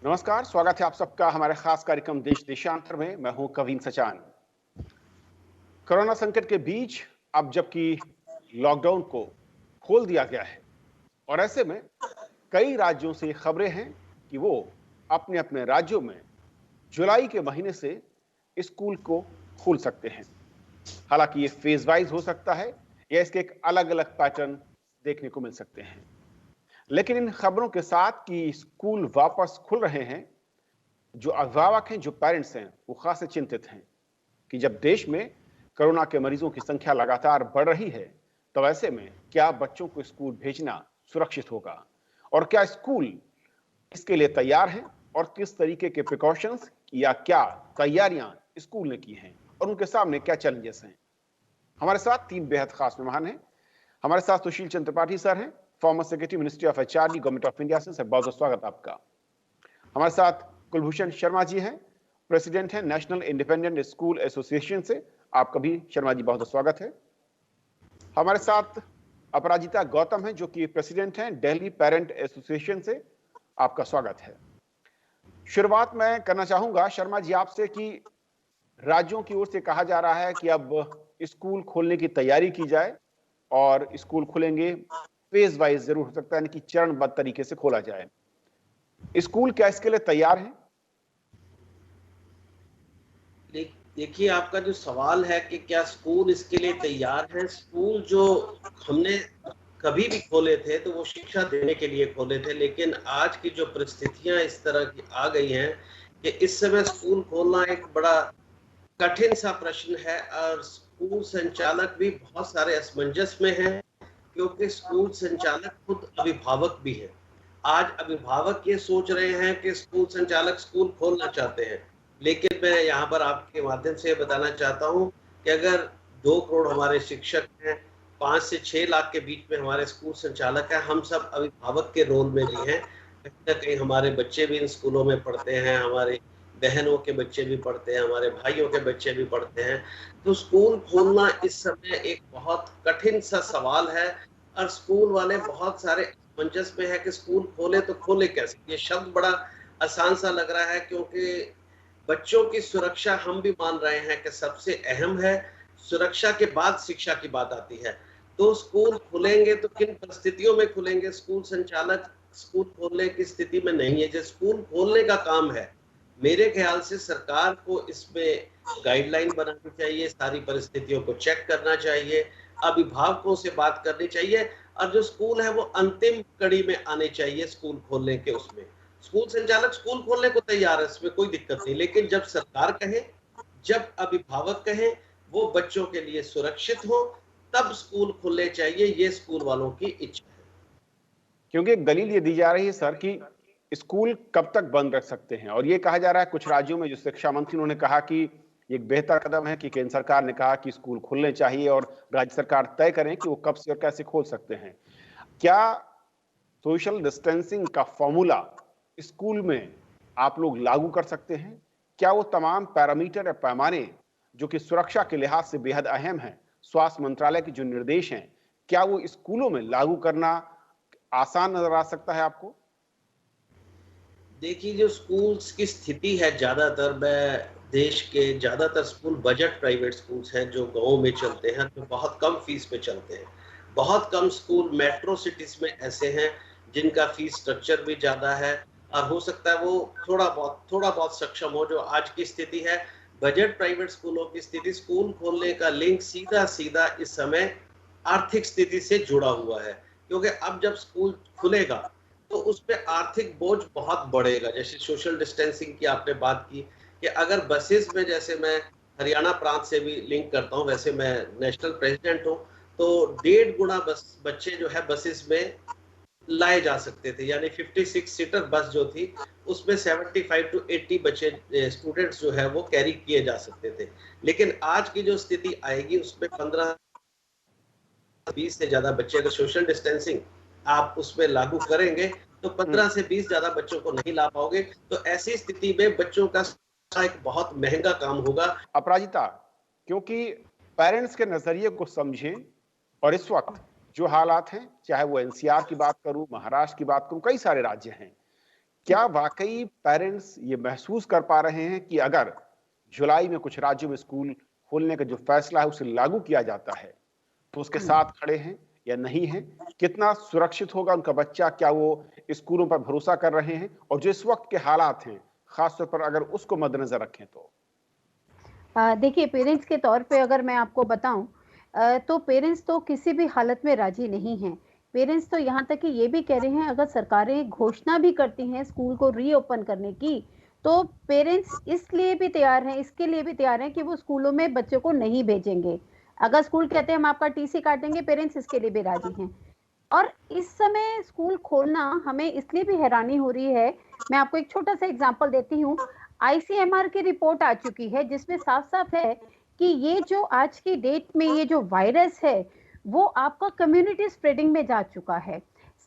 नमस्कार, स्वागत है आप सबका हमारे खास कार्यक्रम देश देशांतर में। मैं हूं कवीन सचान। कोरोना संकट के बीच अब जबकि लॉकडाउन को खोल दिया गया है और ऐसे में कई राज्यों से खबरें हैं कि वो अपने अपने राज्यों में जुलाई के महीने से स्कूल को खोल सकते हैं। हालांकि ये फेज वाइज हो सकता है या इसके एक अलग अलग पैटर्न देखने को मिल सकते हैं, लेकिन इन खबरों के साथ कि स्कूल वापस खुल रहे हैं, जो अभिभावक हैं, जो पेरेंट्स हैं, वो खास चिंतित हैं कि जब देश में कोरोना के मरीजों की संख्या लगातार बढ़ रही है, तो ऐसे में क्या बच्चों को स्कूल भेजना सुरक्षित होगा और क्या स्कूल इसके लिए तैयार हैं और किस तरीके के प्रिकॉशंस या क्या तैयारियां स्कूल ने की हैं और उनके सामने क्या चैलेंजेस हैं। हमारे साथ तीन बेहद खास मेहमान हैं। हमारे साथ सुशील चंद्र त्रिपाठी सर हैं, former secretary ministry of HRD government of India से। बहुत बहुत स्वागत आपका। हमारे साथ कुलभूषण शर्मा जी हैं, प्रेसिडेंट हैं नेशनल इंडिपेंडेंट स्कूल एसोसिएशन से। आपका भी शर्मा जी बहुत बहुत स्वागत है। हमारे साथ अपराजिता गौतम हैं, जो कि प्रेसिडेंट हैं दिल्ली पेरेंट एसोसिएशन से। आपका स्वागत है। शुरुआत मैं करना चाहूंगा शर्मा जी आपसे कि राज्यों की ओर से कहा जा रहा है कि अब स्कूल खोलने की तैयारी की जाए और स्कूल खुलेंगे, फेज वाइज जरूर हो सकता है, यानी कि चरणबद्ध तरीके से खोला जाए। स्कूल क्या इसके लिए तैयार है? देखिए, आपका जो सवाल है कि क्या स्कूल इसके लिए तैयार है। स्कूल जो हमने कभी भी खोले थे तो वो शिक्षा देने के लिए खोले थे, लेकिन आज की जो परिस्थितियां इस तरह की आ गई हैं कि इस समय स्कूल खोलना एक बड़ा कठिन सा प्रश्न है और स्कूल संचालक भी बहुत सारे असमंजस में हैं, क्योंकि स्कूल संचालक खुद अभिभावक भी है। आज अभिभावक ये सोच रहे हैं कि स्कूल संचालक स्कूल खोलना चाहते हैं, लेकिन मैं यहाँ पर आपके माध्यम से बताना चाहता हूँ कि अगर 2 करोड़ हमारे शिक्षक हैं, 5 से 6 लाख के बीच में हमारे स्कूल संचालक हैं, हम सब अभिभावक के रोल में भी हैं। कहीं न कहीं हमारे बच्चे भी इन स्कूलों में पढ़ते हैं, हमारे बहनों के बच्चे भी पढ़ते हैं, हमारे भाइयों के बच्चे भी पढ़ते हैं। तो स्कूल खोलना इस समय एक बहुत कठिन सा सवाल है और स्कूल वाले बहुत सारे असमंजस में है कि स्कूल खोले तो खोले कैसे। ये शब्द बड़ा आसान सा लग रहा है, क्योंकि बच्चों की सुरक्षा हम भी मान रहे हैं कि सबसे अहम है। सुरक्षा के बाद शिक्षा की बात आती है। तो स्कूल खुलेंगे तो किन परिस्थितियों में खुलेंगे। स्कूल संचालक स्कूल खोलने की स्थिति में नहीं है। जो स्कूल खोलने का काम है, मेरे ख्याल से सरकार को इसमें गाइडलाइन बनानी चाहिए, सारी परिस्थितियों को चेक करना चाहिए, अभिभावकों से बात करनी चाहिए और जो स्कूल है वो अंतिम कड़ी में आने चाहिए स्कूल खोलने के। उसमें स्कूल संचालक स्कूल खोलने को तैयार है, इसमें कोई दिक्कत नहीं, लेकिन जब सरकार कहे, जब अभिभावक कहे वो बच्चों के लिए सुरक्षित हो, तब स्कूल खुलने चाहिए। ये स्कूल वालों की इच्छा है। क्योंकि एक दलील ये दी जा रही है सर कि स्कूल कब तक बंद रख सकते हैं, और ये कहा जा रहा है कुछ राज्यों में, जो शिक्षा मंत्री उन्होंने कहा कि एक बेहतर कदम है कि केंद्र सरकार ने कहा कि स्कूल खुलने चाहिए और राज्य सरकार तय करें कि वो कब से और कैसे खोल सकते हैं। क्या सोशल डिस्टेंसिंग का फॉर्मूला स्कूल में आप लोग लागू कर सकते हैं? क्या वो तमाम पैरामीटर या पैमाने जो कि सुरक्षा के लिहाज से बेहद अहम है, स्वास्थ्य मंत्रालय के जो निर्देश हैं, क्या वो स्कूलों में लागू करना आसान नजर आ सकता है आपको? देखिए, जो स्कूल्स की स्थिति है, ज्यादातर मैं देश के ज्यादातर स्कूल बजट प्राइवेट स्कूल्स हैं जो गाँव में चलते हैं, जो बहुत कम फीस पे चलते हैं। बहुत कम स्कूल मेट्रो सिटीज में ऐसे हैं जिनका फीस स्ट्रक्चर भी ज्यादा है और हो सकता है वो थोड़ा बहुत सक्षम हो। जो आज की स्थिति है, बजट प्राइवेट स्कूलों की स्थिति, स्कूल खोलने का लिंक सीधा सीधा इस समय आर्थिक स्थिति से जुड़ा हुआ है, क्योंकि अब जब स्कूल खुलेगा तो उस पे आर्थिक बोझ बहुत बढ़ेगा। जैसे सोशल डिस्टेंसिंग की आपने बात की कि अगर बसेस में, जैसे मैं हरियाणा प्रांत से भी लिंक करता हूँ, वैसे मैं नेशनल प्रेसिडेंट हूँ, तो 1.5 गुना बच्चे जो है बसेस में लाए जा सकते थे। यानी 56 सीटर बस जो थी उसमें 75 टू 80 बच्चे स्टूडेंट्स जो है वो कैरी किए जा सकते थे। लेकिन आज की जो स्थिति आएगी उसमें 15-20 से ज्यादा बच्चे, अगर सोशल डिस्टेंसिंग आप उसमें लागू करेंगे तो 15 से 20 ज्यादा बच्चों को नहीं ला पाओगे। तो ऐसी स्थिति में बच्चों का एक बहुत महंगा काम होगा। अपराजिता, क्योंकि पेरेंट्स के नजरिए को समझें और इस वक्त जो हालात हैं, चाहे वो एनसीआर की बात करूं, महाराष्ट्र की बात करूं, कई सारे राज्य हैं, क्या वाकई पेरेंट्स ये महसूस कर पा रहे हैं कि अगर जुलाई में कुछ राज्यों में स्कूल खोलने का जो फैसला है उसे लागू किया जाता है तो उसके साथ खड़े हैं या नहीं हैं? कितना सुरक्षित होगा उनका बच्चा? क्या वो स्कूलों पर भरोसा कर रहे हैं? और जो इस वक्त के हालात हैं, खासतौर पर अगर उसको मद्देनजर रखें तो? देखिए, पेरेंट्स के तौर पे अगर मैं आपको बताऊं, तो पेरेंट्स तो किसी भी हालत में राजी नहीं हैं। पेरेंट्स तो यहाँ तक कि ये भी कह रहे हैं, अगर सरकारें घोषणा भी करती हैं स्कूल को रीओपन करने की, तो पेरेंट्स इसलिए भी तैयार हैं, इसके लिए भी तैयार हैं कि वो स्कूलों में बच्चों को नहीं भेजेंगे। अगर स्कूल कहते हैं हम आपका टीसी काटेंगे, पेरेंट्स इसके लिए भी राजी हैं। और इस समय स्कूल खोलना हमें इसलिए भी हैरानी हो रही है। मैं आपको एक छोटा सा एग्जांपल देती हूँ। आईसीएमआर की रिपोर्ट आ चुकी है जिसमें साफ-साफ है कि ये जो आज की डेट में ये जो वायरस है, वो आपका कम्युनिटी स्प्रेडिंग में जा चुका है।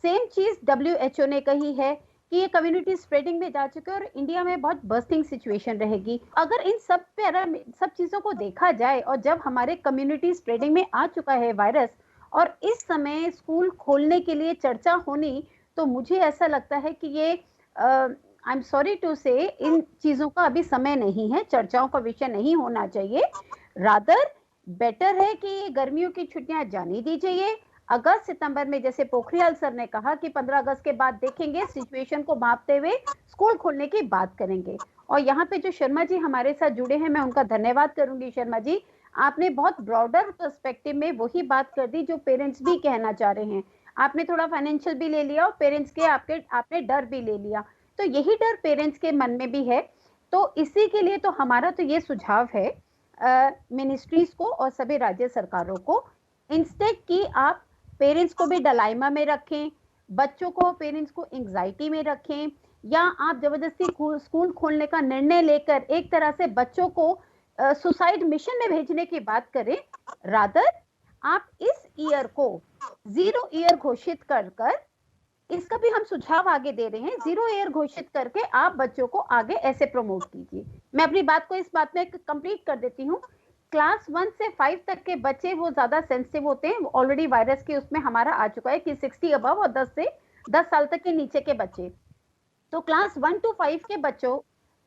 सेम चीज़ डब्ल्यूएचओ ने कही है कि ये कम्युनिटी स्प्रेडिंग में जा चुका है और इंडिया में बहुत बर्स्टिंग सिचुएशन रहेगी। अगर इन सब चीज़ों को देखा जाए और जब हमारे कम्युनिटी स्प्रेडिंग में आ चुका है वायरस और इस समय स्कूल खोलने के लिए चर्चा होनी, तो मुझे ऐसा लगता है कि ये आई एम सॉरी टू से इन चीज़ों का अभी समय नहीं है, चर्चाओं का विषय नहीं होना चाहिए। रादर बेटर है कि ये गर्मियों की छुट्टियां जाने दी जाइए। अगस्त सितंबर में जैसे पोखरियाल सर ने कहा कि 15 अगस्त के बाद देखेंगे, सिचुएशन को भांपते हुए स्कूल खोलने की बात करेंगे। और यहाँ पे जो शर्मा जी हमारे साथ जुड़े हैं, मैं उनका धन्यवाद करूंगी। शर्मा जी, आपने बहुत ब्रॉडर पर्सपेक्टिव में वही बात कर दी जो पेरेंट्स भी कहना चाह रहे हैं। आपने थोड़ा फाइनेंशियल भी ले लिया और पेरेंट्स के आपने डर भी ले लिया। तो यही डर पेरेंट्स के मन में भी है। तो इसी के लिए तो हमारा तो ये सुझाव है मिनिस्ट्रीज को और सभी राज्य सरकारों को, इंस्टेड कि आप पेरेंट्स को भी डायलेमा में रखें, बच्चों को पेरेंट्स को एंग्जाइटी में रखें, या आप जबरदस्ती स्कूल खोलने का निर्णय लेकर एक तरह से बच्चों को सुसाइड मिशन में भेजने की बात करें। रादर आप इस ईयर को 0 ईयर घोषित कर इसका भी हम सुझाव आगे दे रहे हैं। 0 ईयर घोषित करके आप बच्चों को आगे ऐसे प्रमोट कीजिए। मैं अपनी बात को इस बात में कंप्लीट कर देती हूँ। क्लास 1 से 5 तक के बच्चे वो ज्यादा सेंसिटिव होते हैं। ऑलरेडी वायरस के उसमें हमारा आ चुका है कि 60 अबव और 10 साल तक के नीचे के बच्चे। तो क्लास 1 to 5 के बच्चों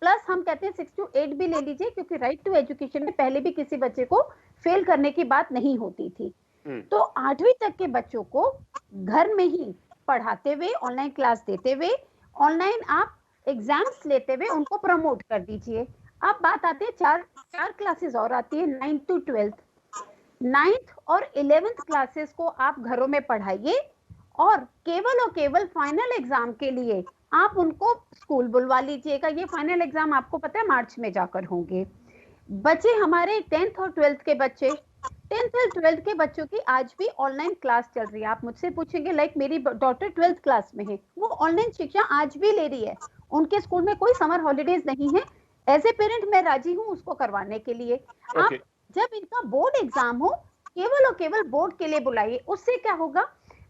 प्लस हम कहते हैं 6 to 8 भी ले लीजिए, क्योंकि राइट टू एजुकेशन में पहले भी किसी बच्चे को फेल करने की बात नहीं होती थी। तो 8वीं तक के बच्चों को घर में ही पढ़ाते हुए, ऑनलाइन क्लास देते हुए, ऑनलाइन आप एग्जाम्स लेते हुए उनको प्रमोट कर दीजिए। अब बात आती है चार क्लासेस और आती है 9th to 12th। 9th और 11th क्लासेस को आप घरों में पढ़ाइए और केवल फाइनल एग्जाम के लिए आप उनको स्कूल बुलवा लीजिएगा। ये फाइनल एग्जाम आपको पता है मार्च में जाकर होंगे। बच्चे हमारे 10th और 12th के बच्चे, 10th और 12th के बच्चों की आज भी ऑनलाइन क्लास चल रही है। आप मुझसे पूछेंगे लाइक मेरी डॉटर 12th क्लास में है, वो ऑनलाइन शिक्षा आज भी ले रही है। उनके स्कूल में कोई समर हॉलीडेज नहीं है। एज ए पेरेंट मैं राजी हूँ उसको करवाने के लिए। आप जब इनका बोर्ड एग्जाम हो, केवल और केवल बोर्ड के लिए बुलाइए। उससे क्या होगा,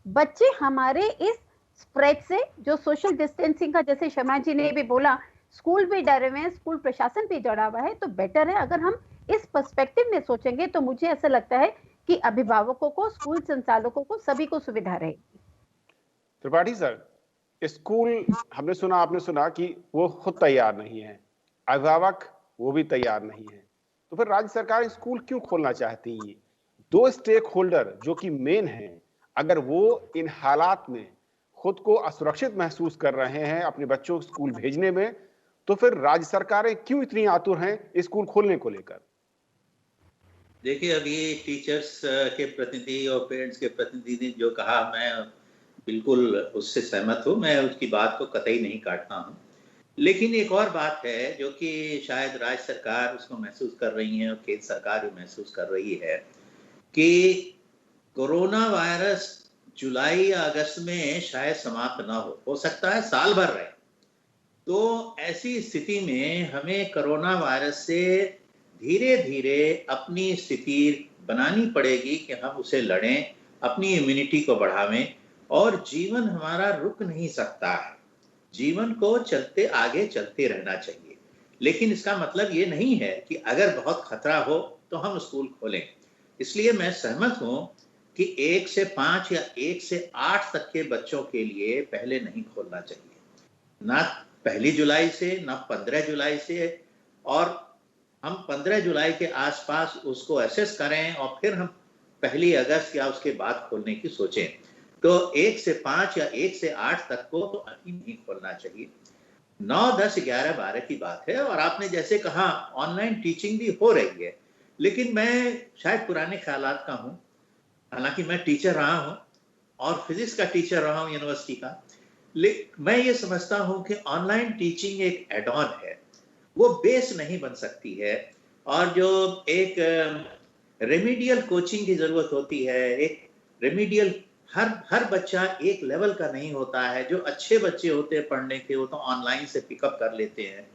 बच्चे हमारे इस स्प्रेड से, जो सोशल डिस्टेंसिंग का जैसे शर्मा जी ने भी बोला, स्कूल भी डरे हुए हैं, स्कूल प्रशासन भी डरा हुआ है। तो बेटर है अगर हम इस पर्सपेक्टिव में सोचेंगे तो मुझे ऐसा लगता है कि अभिभावकों को, स्कूल संचालकों को, सभी को सुविधा रहेगी। त्रिपाठी सर, स्कूल हमने सुना, आपने सुना कि वो खुद तैयार नहीं है, अभिभावक वो भी तैयार नहीं है, तो फिर राज्य सरकार स्कूल क्यों खोलना चाहती है? दो स्टेक होल्डर जो कि मेन हैं, अगर वो इन हालात में खुद को असुरक्षित महसूस कर रहे हैं अपने बच्चों को स्कूल भेजने में, तो फिर राज्य सरकारें क्यों इतनी आतुर हैं स्कूल खोलने को लेकर? देखिए, अभी टीचर्स के प्रतिनिधि और पेरेंट्स के प्रतिनिधि ने जो कहा, मैं बिल्कुल उससे सहमत हूँ। मैं उसकी बात को कतई नहीं काटता हूँ। लेकिन एक और बात है जो कि शायद राज्य सरकार उसको महसूस कर रही है और केंद्र सरकार भी महसूस कर रही है कि कोरोना वायरस जुलाई या अगस्त में शायद समाप्त ना हो सकता है साल भर रहे। तो ऐसी स्थिति में हमें कोरोना वायरस से धीरे धीरे अपनी स्थिति बनानी पड़ेगी कि हम उसे लड़ें, अपनी इम्यूनिटी को बढ़ावें, और जीवन हमारा रुक नहीं सकता है। जीवन को आगे चलते रहना चाहिए। लेकिन इसका मतलब ये नहीं है कि अगर बहुत खतरा हो तो हम स्कूल खोलें। इसलिए मैं सहमत हूं कि 1 से 5 या 1 से 8 तक के बच्चों के लिए पहले नहीं खोलना चाहिए। ना 1 जुलाई से, ना 15 जुलाई से, और हम 15 जुलाई के आसपास उसको असेस करें और फिर हम 1 अगस्त या उसके बाद खोलने की सोचें। तो 1 से 5 या 1 से 8 तक को तो अभी नहीं खोलना चाहिए। 9, 10, 11, 12 की बात है। और आपने जैसे कहा ऑनलाइन टीचिंग भी हो रही है, लेकिन मैं शायद पुराने ख्यालात का हूँ, हालांकि मैं टीचर रहा हूँ और फिजिक्स का टीचर रहा हूँ यूनिवर्सिटी का, लेकिन मैं ये समझता हूँ कि ऑनलाइन टीचिंग एक एड ऑन है, वो बेस नहीं बन सकती है। और जो एक रेमीडियल कोचिंग की जरूरत होती है, एक रेमीडियल, हर बच्चा एक लेवल का नहीं होता है। जो अच्छे बच्चे होते हैं पढ़ने के, वो तो ऑनलाइन से पिकअप कर लेते हैं।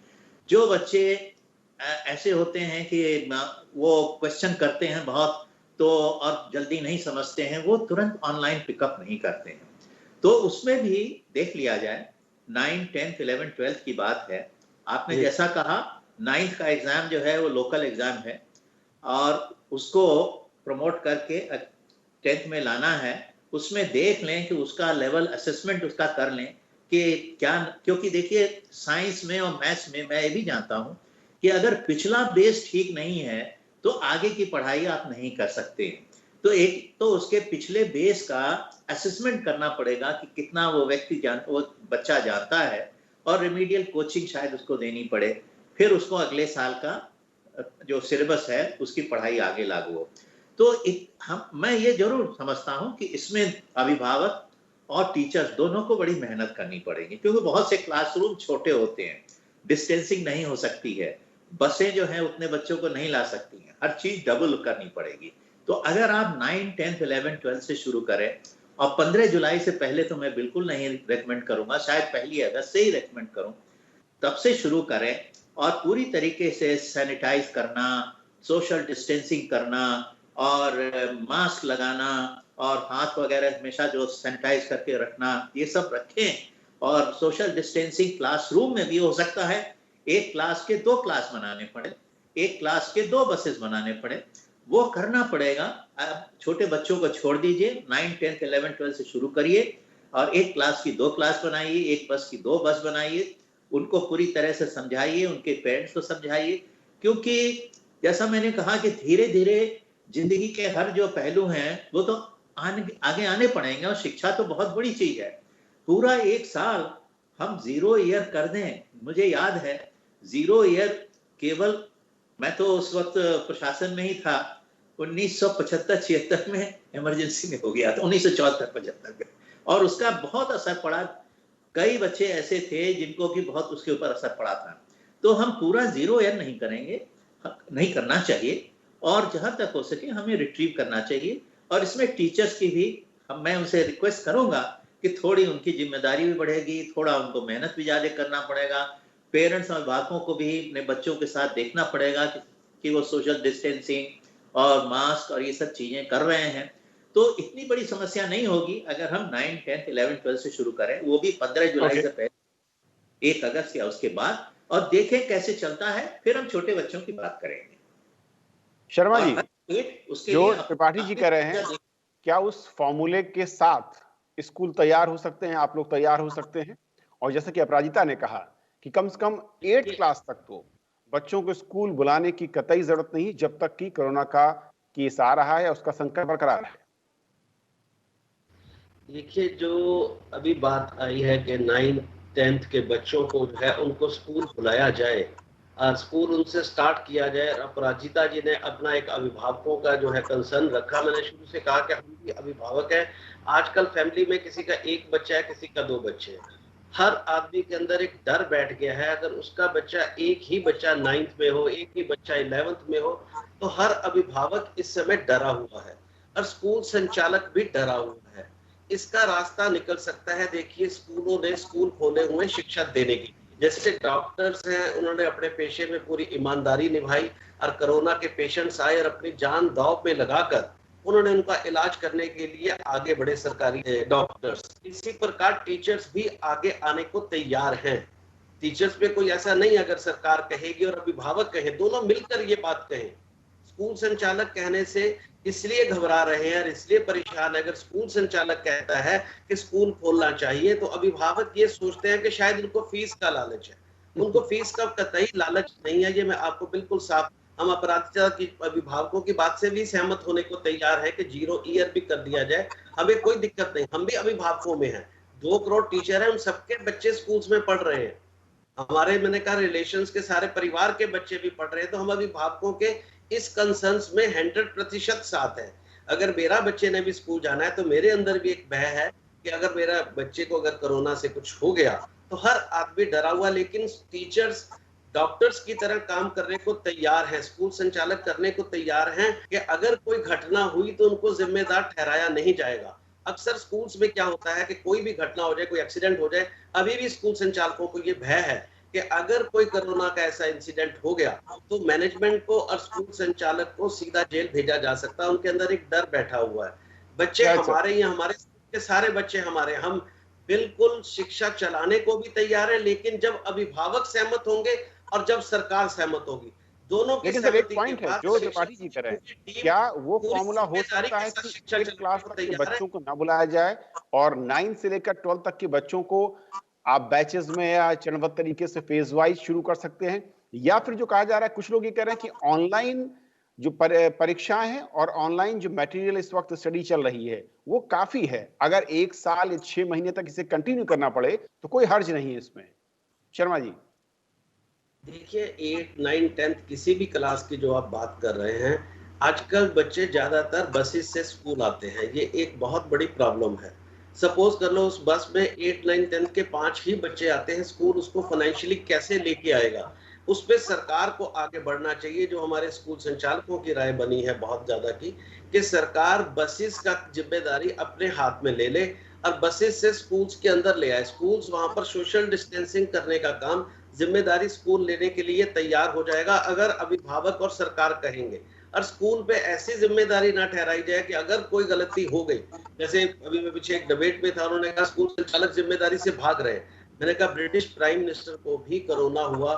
जो बच्चे ऐसे होते हैं कि वो क्वेश्चन करते हैं बहुत तो और जल्दी नहीं समझते हैं, वो तुरंत ऑनलाइन पिकअप नहीं करते हैं। तो उसमें भी देख लिया जाए, 9, 10, 11, 12 की बात है। आपने जैसा कहा 9th का एग्जाम जो है वो लोकल एग्जाम है और उसको प्रमोट करके 10th में लाना है। उसमें देख लें कि उसका लेवल असेसमेंट उसका कर लें कि क्या, क्योंकि देखिए साइंस में और मैथ्स में मैं ये भी जानता हूं कि अगर पिछला बेस ठीक नहीं है तो आगे की पढ़ाई आप नहीं कर सकते। तो एक तो उसके पिछले बेस का असेसमेंट करना पड़ेगा कि कितना वो वो बच्चा जानता है, और रेमीडियल कोचिंग शायद उसको देनी पड़े, फिर उसको अगले साल का जो सिलेबस है उसकी पढ़ाई आगे लागू हो। तो मैं ये जरूर समझता हूं कि इसमें अभिभावक और टीचर्स दोनों को बड़ी मेहनत करनी पड़ेगी, क्योंकि बहुत से क्लासरूम छोटे होते हैं, डिस्टेंसिंग नहीं हो सकती है, बसें जो हैं उतने बच्चों को नहीं ला सकती हैं, हर चीज डबल करनी पड़ेगी। तो अगर आप 9, 10, 11, 12 से शुरू करें, और 15 जुलाई से पहले तो मैं बिल्कुल नहीं रेकमेंड करूंगा, शायद 1 अगस्त से ही रेकमेंड करूं, तब से शुरू करें और पूरी तरीके से सैनिटाइज करना, सोशल डिस्टेंसिंग करना और मास्क लगाना और हाथ वगैरह हमेशा जो सैनिटाइज करके रखना, ये सब रखें। और सोशल डिस्टेंसिंग क्लासरूम में भी हो सकता है, एक क्लास के 2 क्लास बनाने पड़े, एक क्लास के 2 बसेस बनाने पड़े, वो करना पड़ेगा। आप छोटे बच्चों को छोड़ दीजिए, 9, 10, 11, 12 से शुरू करिए और एक क्लास की 2 क्लास बनाइए, एक बस की 2 बस बनाइए, उनको पूरी तरह से समझाइए, उनके पेरेंट्स को समझाइए। क्योंकि जैसा मैंने कहा कि धीरे धीरे जिंदगी के हर जो पहलू हैं वो तो आगे आने पड़ेंगे, और शिक्षा तो बहुत बड़ी चीज है। पूरा 1 साल हम 0 ईयर कर दें, मुझे याद है 0 ईयर केवल, मैं तो उस वक्त प्रशासन में ही था, 1975-76 में इमरजेंसी में हो गया था, 1974-75 में, और उसका बहुत असर पड़ा। कई बच्चे ऐसे थे जिनको कि बहुत उसके ऊपर असर पड़ा था। तो हम पूरा 0 ईयर नहीं करेंगे, नहीं करना चाहिए, और जहां तक हो सके हमें रिट्रीव करना चाहिए। और इसमें टीचर्स की भी मैं उनसे रिक्वेस्ट करूंगा कि थोड़ी उनकी जिम्मेदारी भी बढ़ेगी, थोड़ा उनको मेहनत भी ज्यादा करना पड़ेगा। पेरेंट्स और अभिभावकों को भी अपने बच्चों के साथ देखना पड़ेगा कि वो सोशल डिस्टेंसिंग और मास्क और ये सब चीजें कर रहे हैं। तो इतनी बड़ी समस्या नहीं होगी अगर हम 9, 10, 11, 12 से शुरू करें, वो भी 15 जुलाई से पहले, 1 अगस्त या उसके बाद, और देखें कैसे चलता है, फिर हम छोटे बच्चों की बात करेंगे। शर्मा जी, जो त्रिपाठी जी कह रहे हैं, क्या उस फॉर्मूले के साथ स्कूल तैयार हो सकते हैं, आप लोग तैयार हो सकते हैं? और जैसे कि अपराजिता ने कहा कि कम से कम 8 क्लास तक तो बच्चों को स्कूल बुलाने की कतई जरूरत नहीं, जब तक कि कोरोना का केस आ रहा है, उसका संकट बरकरार है। देखिए, जो अभी बात आई है कि 9, 10th के बच्चों को जो है उनको स्कूल बुलाया जाए और स्कूल उनसे स्टार्ट किया जाए। अपराजिता जी ने अपना एक अभिभावकों का जो है कंसर्न रखा। मैंने शुरू से कहा कि हम भी अभिभावक हैं। आजकल फैमिली में किसी का 1 बच्चा है, किसी का 2 बच्चे हैं। हर आदमी के अंदर एक डर बैठ गया है, अगर उसका बच्चा, एक ही बच्चा 9th में हो, एक ही बच्चा 11th में हो, तो हर अभिभावक इस समय डरा हुआ है और स्कूल संचालक भी डरा हुआ है। इसका रास्ता निकल सकता है। देखिए, स्कूलों ने स्कूल खोले हुए शिक्षा देने की, जैसे डॉक्टर्स हैं, उन्होंने अपने पेशे में पूरी ईमानदारी निभाई और कोरोना के पेशेंट्स आए और अपनी जान दांव पे लगाकर उन्होंने उनका इलाज करने के लिए आगे बढ़े सरकारी डॉक्टर्स। इसी प्रकार टीचर्स भी आगे आने को तैयार हैं। टीचर्स पे कोई ऐसा नहीं, अगर सरकार कहेगी और अभिभावक कहे, दोनों मिलकर ये बात कहें। स्कूल संचालक कहने से इसलिए घबरा रहे हैं और इसलिए परेशान है। अगर स्कूल संचालक कहता है कि स्कूल खोलना चाहिए तो अभिभावक ये सोचते हैं कि शायद उनको फीस का लालच है। उनको फीस का कतई लालच नहीं है, ये मैं आपको बिल्कुल साफ, हम अपराधिकता की अभिभावकों की बात से भी सहमत होने को तैयार है कि 0 ईयर भी कर दिया जाए, हमें कोई दिक्कत नहीं। हम भी अभिभावकों में हैं, 2 करोड़ टीचर हैं, उन सबके बच्चे स्कूल्स में पढ़ रहे हैं, हमारे मैंने कहा रिलेशंस के सारे परिवार के बच्चे भी पढ़ रहे हैं, तो हम अभिभावकों के इस कंसर्न्स में 100% साथ है। अगर मेरा बच्चे ने भी स्कूल जाना है तो मेरे अंदर भी एक भय है कि अगर मेरा बच्चे को अगर कोरोना से कुछ हो गया तो हर आदमी डरा हुआ, लेकिन टीचर्स डॉक्टर्स की तरह काम करने को तैयार हैं, स्कूल संचालक करने को तैयार हैं कि अगर कोई घटना हुई तो उनको जिम्मेदार ठहराया नहीं जाएगा। अक्सर स्कूल्स में क्या होता है कि कोई भी घटना हो जाए, कोई एक्सीडेंट हो जाए, अभी भी स्कूल संचालकों को ये भय है कि अगर कोई कोरोना का ऐसा इंसिडेंट हो गया तो मैनेजमेंट को और स्कूल संचालक को सीधा जेल भेजा जा सकता है। उनके अंदर एक डर बैठा हुआ है। बच्चे हमारे ही, हमारे के सारे बच्चे हमारे, हम बिल्कुल शिक्षा चलाने को भी तैयार है, लेकिन जब अभिभावक सहमत होंगे और जब सरकार सहमत होगी, दोनों की सहमति के बाद जो त्रिपाठी जी कर रहे हैं, क्या वो फॉर्मूला हो सकता है कि 8th क्लास तक के बच्चों को ना बुलाया जाए और 9 से लेकर 12 तक के बच्चों को आप बैचेस में या चरणबद्ध तरीके से फेज वाइज शुरू कर सकते हैं? या फिर जो कहा जा रहा है, कुछ लोग ये कह रहे हैं कि ऑनलाइन जो परीक्षाएं हैं और ऑनलाइन जो मटेरियल इस वक्त स्टडी चल रही है वो काफी है, अगर 1 साल या 6 महीने तक इसे कंटिन्यू करना पड़े तो कोई हर्ज नहीं है इसमें। शर्मा जी देखिए, 8, 9, 10 किसी भी क्लास की जो आप बात कर रहे हैं, आजकल बच्चे ज्यादातर बसेस से स्कूल आते हैं, ये एक बहुत बड़ी प्रॉब्लम है। सपोज कर लो उस बस में 8, 9, 10 के 5 ही बच्चे आते हैं स्कूल, उसको फाइनेंशियली कैसे लेके आएगा? उस पे सरकार को आगे बढ़ना चाहिए। जो हमारे स्कूल संचालकों की राय बनी है बहुत ज्यादा की, कि सरकार बसेस का जिम्मेदारी अपने हाथ में ले ले और बसेस से स्कूल्स के अंदर ले आए। स्कूल्स वहां पर सोशल डिस्टेंसिंग करने का काम जिम्मेदारी स्कूल लेने के लिए तैयार हो जाएगा अगर अभिभावक और सरकार कहेंगे। और स्कूल पे ऐसी जिम्मेदारी ना ठहराई जाए कि अगर कोई गलती हो गई, जैसे अभी मैं पीछे एक डिबेट में था, उन्होंने कहा स्कूल संचालक जिम्मेदारी से भाग रहे हैं। मैंने कहा ब्रिटिश प्राइम मिनिस्टर को भी कोरोना हुआ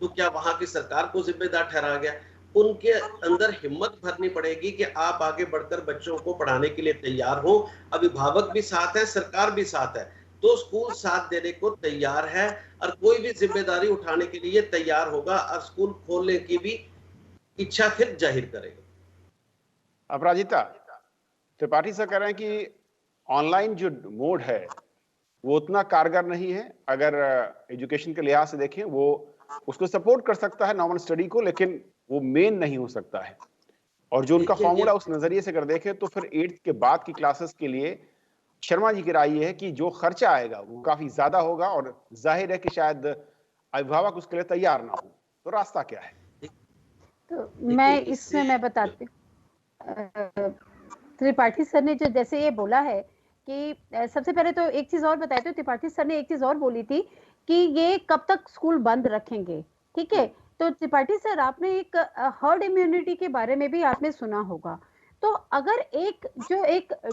तो क्या वहां की सरकार को जिम्मेदार ठहराया गया? उनके अंदर हिम्मत भरनी पड़ेगी कि आप आगे बढ़कर बच्चों को पढ़ाने के लिए तैयार हो। अभिभावक भी साथ है, सरकार भी साथ है, तो स्कूल साथ देने को तैयार है और कोई भी जिम्मेदारी उठाने के लिए तैयार होगा और स्कूल खोलने की भी इच्छा फिर जाहिर करेगा। अपराजिता, त्रिपाठी सर कह रहे हैं कि ऑनलाइन जो मोड है वो उतना कारगर नहीं है। अगर एजुकेशन के लिहाज से देखें, वो उसको सपोर्ट कर सकता है नॉर्मल स्टडी को, लेकिन वो मेन नहीं हो सकता है। और जो उनका फॉर्मूला उस नजरिए से अगर देखें तो फिर 8th के बाद की क्लासेस के लिए शर्मा जी की राय ये है कि जो खर्चा आएगा वो काफी ज्यादा होगा और जाहिर है कि शायद अभिभावक उसके लिए तैयार ना हो। तो रास्ता क्या है? तो मैं इसमें मैं बताती हूँ, त्रिपाठी सर ने जो जैसे ये बोला है कि सबसे पहले तो एक चीज और बताया था, त्रिपाठी सर ने एक चीज और बोली थी कि ये कब तक स्कूल बंद रखेंगे, ठीक है? तो त्रिपाठी सर, आपने एक हर्ड इम्यूनिटी के बारे में भी आपने सुना होगा। तो अगर एक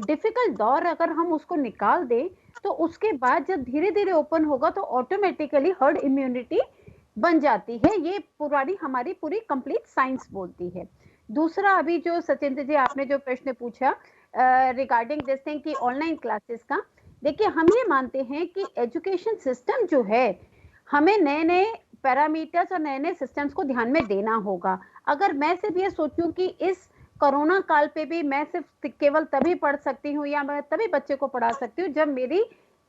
डिफिकल्ट दौर अगर हम उसको निकाल दें तो उसके बाद जब धीरे धीरे ओपन होगा तो ऑटोमेटिकली हर्ड इम्यूनिटी बन जाती है। ये पुरानी हमारी पूरी कंप्लीट साइंस बोलती है। दूसरा, अभी जो सचिंद्र जी आपने जो प्रश्न पूछा रिगार्डिंग दिस थिंग की ऑनलाइन क्लासेस का, देखिए हम ये मानते हैं कि एजुकेशन सिस्टम जो है, हमें नए नए पैरामीटर्स और नए नए सिस्टम्स को ध्यान में देना होगा। अगर मैं सिर्फ ये सोचूं कि इस कोरोना काल पे भी मैं सिर्फ केवल तभी पढ़ सकती हूँ या मैं तभी बच्चे को पढ़ा सकती हूँ जब मेरी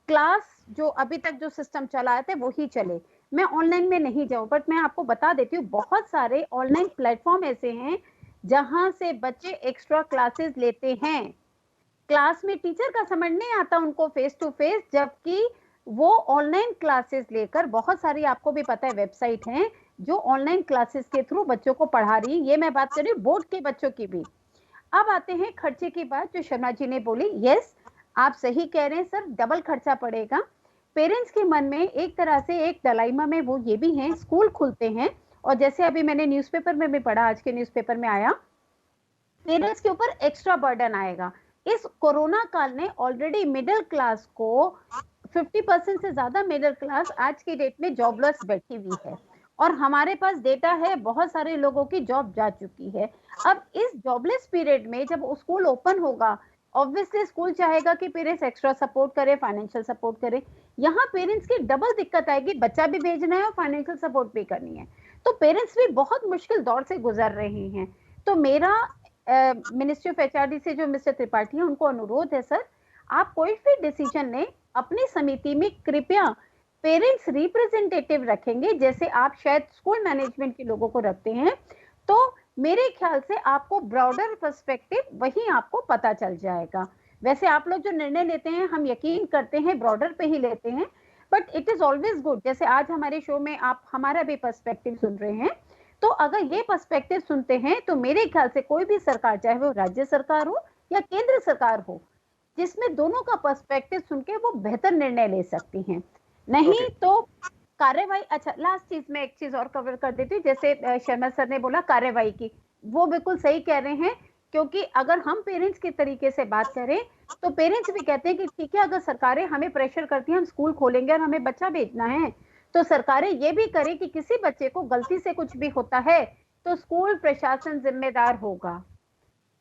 क्लास जो अभी तक जो सिस्टम चलाए थे वही चले, मैं ऑनलाइन में नहीं जाऊं। बट मैं आपको बता देती हूँ, बहुत सारे ऑनलाइन प्लेटफॉर्म ऐसे हैं जहां से बच्चे एक्स्ट्रा क्लासेस लेते हैं। क्लास में टीचर का समझ नहीं आता उनको फेस टू फेस, जबकि वो ऑनलाइन क्लासेस लेकर, बहुत सारी आपको भी पता है वेबसाइट हैं जो ऑनलाइन क्लासेस के थ्रू बच्चों को पढ़ा रही है। ये मैं बात कर रही हूँ बोर्ड के बच्चों की भी। अब आते हैं खर्चे की बात जो शर्मा जी ने बोली। यस, आप सही कह रहे हैं सर, डबल खर्चा पड़ेगा। पेरेंट्स के मन में एक तरह से एक डायलेमा में वो ये भी है, स्कूल खुलते हैं और जैसे अभी मैंने न्यूज़पेपर में भी पढ़ा, आज के न्यूज़पेपर में आया, पेरेंट्स के ऊपर एक्स्ट्रा बर्डन आएगा। इस कोरोना काल ने ऑलरेडी मिडिल क्लास को 50% से ज्यादा मिडिल क्लास आज की डेट में जॉबलेस बैठी हुई है और हमारे पास डेटा है, बहुत सारे लोगों की जॉब जा चुकी है। अब इस जॉबलेस पीरियड में जब स्कूल ओपन होगा, ऑब्वियसली स्कूल चाहेगा कि पेरेंट्स एक्स्ट्रा सपोर्ट करे, फाइनेंशियल सपोर्ट करे। यहाँ पेरेंट्स की डबल दिक्कत आएगी, बच्चा भी भेजना है और फाइनेंशियल सपोर्ट भी करनी है, तो पेरेंट्स भी बहुत मुश्किल दौर से गुजर रहे हैं। तो मेरा मिनिस्ट्री ऑफ एचआरडी से जो मिस्टर त्रिपाठी है उनको अनुरोध है, सर आप कोई भी डिसीजन लें, अपनी समिति में कृपया पेरेंट्स रिप्रेजेंटेटिव रखेंगे, जैसे आप शायद स्कूल मैनेजमेंट के लोगों को रखते हैं, तो मेरे ख्याल से आपको ब्रॉडर पर्सपेक्टिव वही आपको पता चल जाएगा। वैसे आप लोग जो निर्णय लेते हैं हम यकीन करते हैं ब्रॉडर पे ही लेते हैं, but it is always good, जैसे आज हमारे शो में आप हमारा भी पर्सपेक्टिव सुन रहे हैं, तो अगर ये पर्सपेक्टिव सुनते हैं तो मेरे ख्याल से कोई भी सरकार, चाहे वो राज्य सरकार हो या केंद्र सरकार हो, जिसमें दोनों का पर्सपेक्टिव सुन के वो बेहतर निर्णय ले सकती हैं। नहीं तो कार्यवाही, अच्छा लास्ट चीज में एक चीज और कवर कर देती हूँ, जैसे शर्मा सर ने बोला कार्यवाही की, वो बिल्कुल सही कह रहे हैं, क्योंकि अगर हम पेरेंट्स के तरीके से बात करें तो पेरेंट्स भी कहते हैं कि ठीक है, अगर सरकारें हमें प्रेशर करती हैं हम स्कूल खोलेंगे और हमें बच्चा भेजना है, तो सरकारें ये भी करें कि किसी बच्चे को गलती से कुछ भी होता है तो स्कूल प्रशासन जिम्मेदार होगा।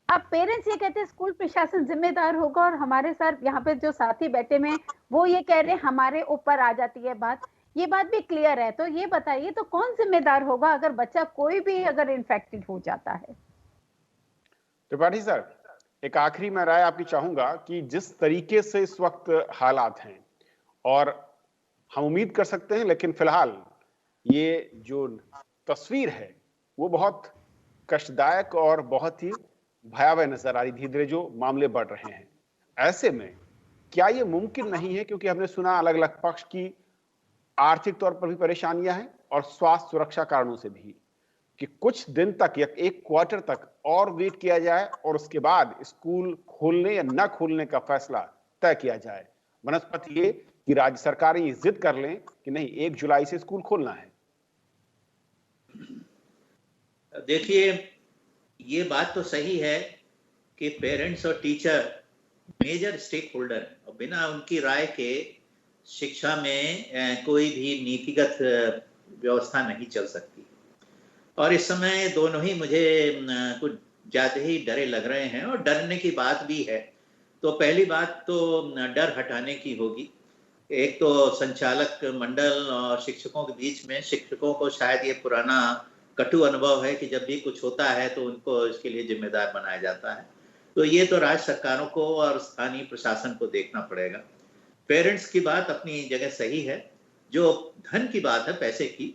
अब पेरेंट्स ये कहते हैं स्कूल प्रशासन जिम्मेदार होगा, और हमारे साथ यहाँ पे जो साथी बैठे हुए हैं वो ये कह रहे हैं हमारे ऊपर आ जाती है बात। ये बात भी क्लियर है, तो ये बताइए तो कौन जिम्मेदार होगा अगर बच्चा कोई भी अगर इन्फेक्टेड हो जाता है? त्रिपाठी सर, एक आखिरी मैं राय आपकी चाहूंगा कि जिस तरीके से इस वक्त हालात हैं, और हम उम्मीद कर सकते हैं, लेकिन फिलहाल ये जो तस्वीर है वो बहुत कष्टदायक और बहुत ही भयावह नजर आ रही, धीरे धीरे जो मामले बढ़ रहे हैं। ऐसे में क्या ये मुमकिन नहीं है, क्योंकि हमने सुना अलग अलग पक्ष की आर्थिक तौर पर भी परेशानियां हैं और स्वास्थ्य सुरक्षा कारणों से भी, कि कुछ दिन तक या एक क्वार्टर तक और वेट किया जाए और उसके बाद स्कूल खोलने या न खोलने का फैसला तय किया जाए, बनस्पति ये कि राज्य सरकारें ये जिद कर लें कि नहीं 1 जुलाई से स्कूल खोलना है। देखिए, ये बात तो सही है कि पेरेंट्स और टीचर मेजर स्टेक होल्डर है, और बिना उनकी राय के शिक्षा में कोई भी नीतिगत व्यवस्था नहीं चल सकती। और इस समय दोनों ही मुझे कुछ ज्यादा ही डरे लग रहे हैं, और डरने की बात भी है। तो पहली बात तो डर हटाने की होगी। एक तो संचालक मंडल और शिक्षकों के बीच में, शिक्षकों को शायद ये पुराना कटु अनुभव है कि जब भी कुछ होता है तो उनको इसके लिए जिम्मेदार बनाया जाता है। तो ये तो राज्य सरकारों को और स्थानीय प्रशासन को देखना पड़ेगा। पेरेंट्स की बात अपनी जगह सही है, जो धन की बात है पैसे की,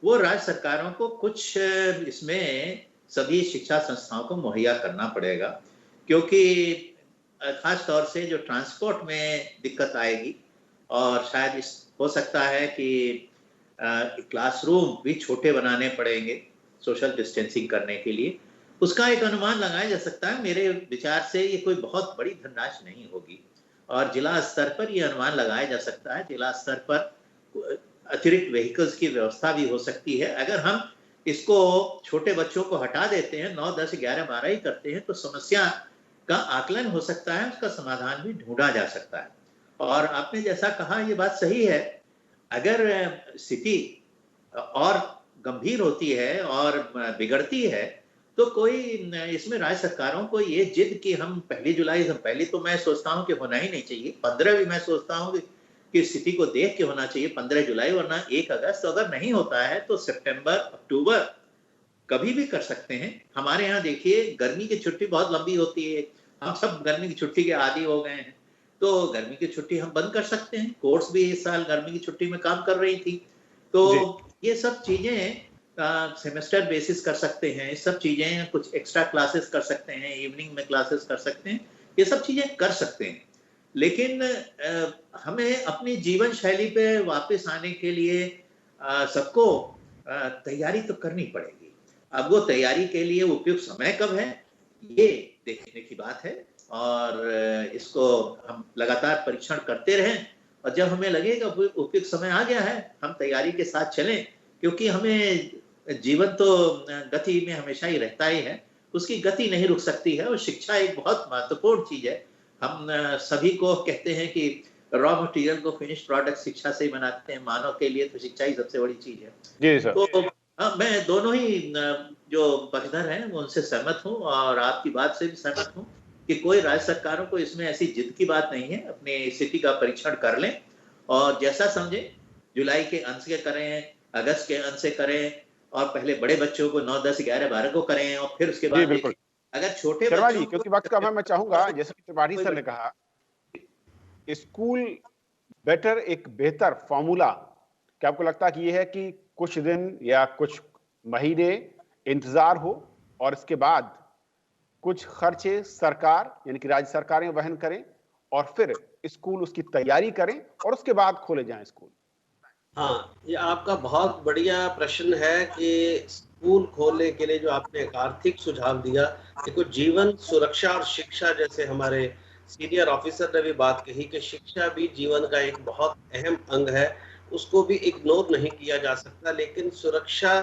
वो राज्य सरकारों को कुछ इसमें सभी शिक्षा संस्थाओं को मुहैया करना पड़ेगा, क्योंकि खास तौर से जो ट्रांसपोर्ट में दिक्कत आएगी, और शायद हो सकता है कि क्लासरूम भी छोटे बनाने पड़ेंगे सोशल डिस्टेंसिंग करने के लिए। उसका एक अनुमान लगाया जा सकता है। मेरे विचार से ये कोई बहुत बड़ी धनराशि नहीं होगी, और जिला स्तर पर यह अनुमान लगाया जा सकता है। जिला स्तर पर अतिरिक्त व्हीकल्स की व्यवस्था भी हो सकती है। अगर हम इसको छोटे बच्चों को हटा देते हैं, 9, 10, 11, 12 ही करते हैं, तो समस्या का आकलन हो सकता है, उसका समाधान भी ढूंढा जा सकता है। और आपने जैसा कहा, ये बात सही है, अगर स्थिति और गंभीर होती है और बिगड़ती है तो कोई इसमें राज्य सरकारों को ये जिद कि हम 1 जुलाई से पहले, तो मैं सोचता हूं कि होना ही नहीं चाहिए। 15 भी मैं सोचता हूं कि स्थिति को देख के होना चाहिए 15 जुलाई, वरना 1 अगस्त। तो अगर नहीं होता है तो सितंबर, अक्टूबर कभी भी कर सकते हैं। हमारे यहाँ देखिए, गर्मी की छुट्टी बहुत लंबी होती है, हम सब गर्मी की छुट्टी के आदी हो गए हैं, तो गर्मी की छुट्टी हम बंद कर सकते हैं। कोर्ट्स भी इस साल गर्मी की छुट्टी में काम कर रही थी। तो ये सब चीजें सेमेस्टर बेसिस कर सकते हैं, सब चीजें कुछ एक्स्ट्रा क्लासेस कर सकते हैं, इवनिंग में क्लासेस कर सकते हैं, ये सब चीजें कर सकते हैं। लेकिन हमें अपनी जीवन शैली पे वापस आने के लिए सबको तैयारी तो करनी पड़ेगी। अब वो तैयारी के लिए उपयुक्त समय कब है, ये देखने की बात है, और इसको हम लगातार परीक्षण करते रहें, और जब हमें लगेगा उपयुक्त समय आ गया है, हम तैयारी के साथ चलें, क्योंकि हमें जीवन तो गति में हमेशा ही रहता ही है, उसकी गति नहीं रुक सकती है। और शिक्षा एक बहुत महत्वपूर्ण चीज है। हम सभी को कहते हैं कि रॉ मटेरियल को फिनिश प्रोडक्ट शिक्षा से ही बनाते हैं। मानव के लिए तो शिक्षा ही सबसे बड़ी चीज है। जी सर। तो मैं दोनों ही जो पक्षधर हैं वो उनसे सहमत हूँ और आपकी बात से भी सहमत हूँ कि कोई राज्य सरकारों को इसमें ऐसी जिद की बात नहीं है। अपनी स्थिति का परीक्षण कर लें और जैसा समझे जुलाई के अंत से करें, अगस्त के अंत से करें और पहले बड़े बच्चों को 9, 10, 11, 12 को करें और फिर उसके बाद देखें। अगर छोटे शर्मा बच्चों जी, क्योंकि वक्त का मैं चाहूंगा, जैसे कि त्रिपाठी सर ने कहा, स्कूल बेटर एक बेहतर फॉर्मूला, क्या आपको लगता है कि यह है कि कुछ दिन या कुछ महीने इंतजार हो और इसके बाद कुछ खर्चे सरकार यानी कि राज्य सरकारें वहन करें और फिर स्कूल उसकी तैयारी करें और उसके बाद खोले जाएं स्कूल? हाँ, ये आपका बहुत बढ़िया प्रश्न है कि स्कूल खोलने के लिए जो आपने एक आर्थिक सुझाव दिया, देखो जीवन सुरक्षा और शिक्षा, जैसे हमारे सीनियर ऑफिसर ने भी बात कही कि शिक्षा भी जीवन का एक बहुत अहम अंग है, उसको भी इग्नोर नहीं किया जा सकता। लेकिन सुरक्षा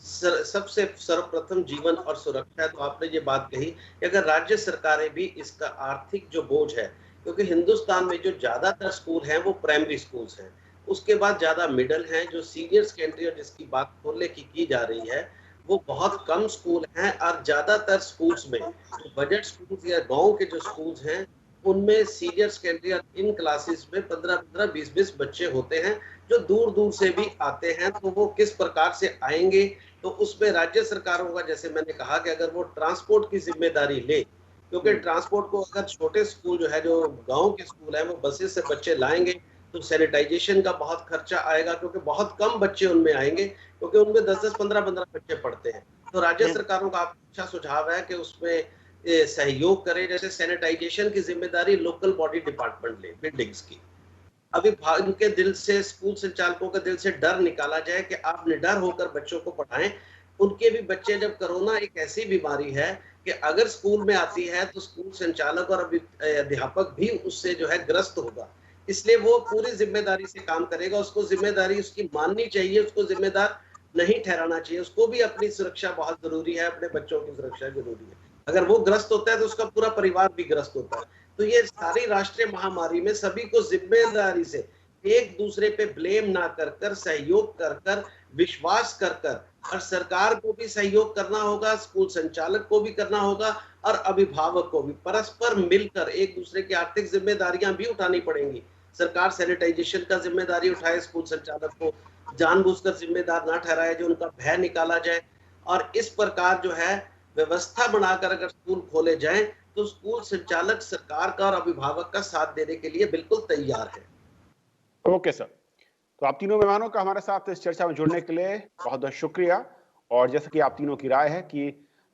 सबसे सर्वप्रथम जीवन और सुरक्षा। तो आपने ये बात कही कि अगर राज्य सरकारें भी इसका आर्थिक जो बोझ है, क्योंकि हिंदुस्तान में जो ज्यादातर स्कूल हैं वो प्राइमरी स्कूल्स हैं, उसके बाद ज्यादा मिडिल हैं, जो सीनियर सेकेंडरी और जिसकी बात खोलने की जा रही है वो बहुत कम स्कूल हैं। और ज्यादातर स्कूल्स में जो बजट स्कूल्स या गांव के जो स्कूल्स हैं उनमें सीनियर सेकेंडरी और इन क्लासेस में 15-15, 20-20 बच्चे होते हैं जो दूर दूर से भी आते हैं। तो वो किस प्रकार से आएंगे, तो उसमें राज्य सरकारों का, जैसे मैंने कहा कि अगर वो ट्रांसपोर्ट की जिम्मेदारी ले, क्योंकि ट्रांसपोर्ट को अगर छोटे स्कूल जो है, जो गांव के स्कूल है, वो बसेस से बच्चे लाएंगे तो सैनिटाइजेशन का बहुत खर्चा आएगा, क्योंकि बहुत कम बच्चे उनमें आएंगे, क्योंकि उनमें 10-10, 15-15 बच्चे पढ़ते हैं। तो राज्य सरकारों का अच्छा सुझाव है कि उसमें सहयोग करें। जैसे सैनिटाइजेशन की जिम्मेदारी लोकल बॉडी डिपार्टमेंट ले, बिल्डिंग्स की। अभी उनके दिल से, स्कूल संचालकों के दिल से डर निकाला जाए कि आप निडर होकर बच्चों को पढ़ाएं। उनके भी बच्चे, जब कोरोना एक ऐसी बीमारी है कि अगर स्कूल में आती है तो स्कूल संचालक और अध्यापक भी उससे जो है ग्रस्त होगा, इसलिए वो पूरी जिम्मेदारी से काम करेगा। उसको जिम्मेदारी उसकी माननी चाहिए, उसको जिम्मेदार नहीं ठहराना चाहिए। उसको भी अपनी सुरक्षा बहुत जरूरी है, अपने बच्चों की सुरक्षा जरूरी है। अगर वो ग्रस्त होता है तो उसका पूरा परिवार भी ग्रस्त होता है। तो ये सारी राष्ट्रीय महामारी में सभी को जिम्मेदारी से, एक दूसरे पे ब्लेम ना कर कर, सहयोग कर कर, विश्वास कर कर, और सरकार को भी सहयोग करना होगा, स्कूल संचालक को भी करना होगा और अभिभावक को भी परस्पर मिलकर एक दूसरे की आर्थिक जिम्मेदारियां भी उठानी पड़ेंगी। सरकार सैनिटाइजेशन का जिम्मेदारी उठाए, स्कूल संचालक को जानबूझकर जिम्मेदार ना ठहराए, जो उनका भय निकाला जाए। और इस प्रकार जो है व्यवस्था बनाकर अगर स्कूल खोले जाएं तो स्कूल संचालक सरकार का और अभिभावक का साथ देने के लिए बिल्कुल तैयार है। ओके सर, तो आप तीनों मेहमानों का हमारे साथ इस चर्चा में जुड़ने के लिए बहुत बहुत शुक्रिया। और जैसा कि आप तीनों की राय है कि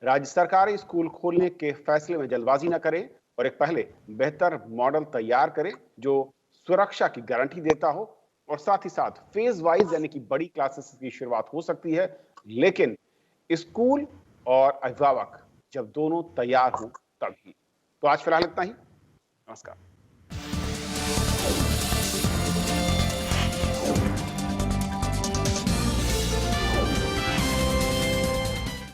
राज्य सरकारें स्कूल खोलने के फैसले में जल्दबाजी न करें और एक पहले बेहतर मॉडल तैयार करें जो सुरक्षा की गारंटी देता हो, और साथ ही साथ फेज वाइज यानी कि बड़ी क्लासेस की शुरुआत हो सकती है, लेकिन स्कूल और अभिभावक जब दोनों तैयार हों तभी। तो आज फिलहाल इतना ही। नमस्कार।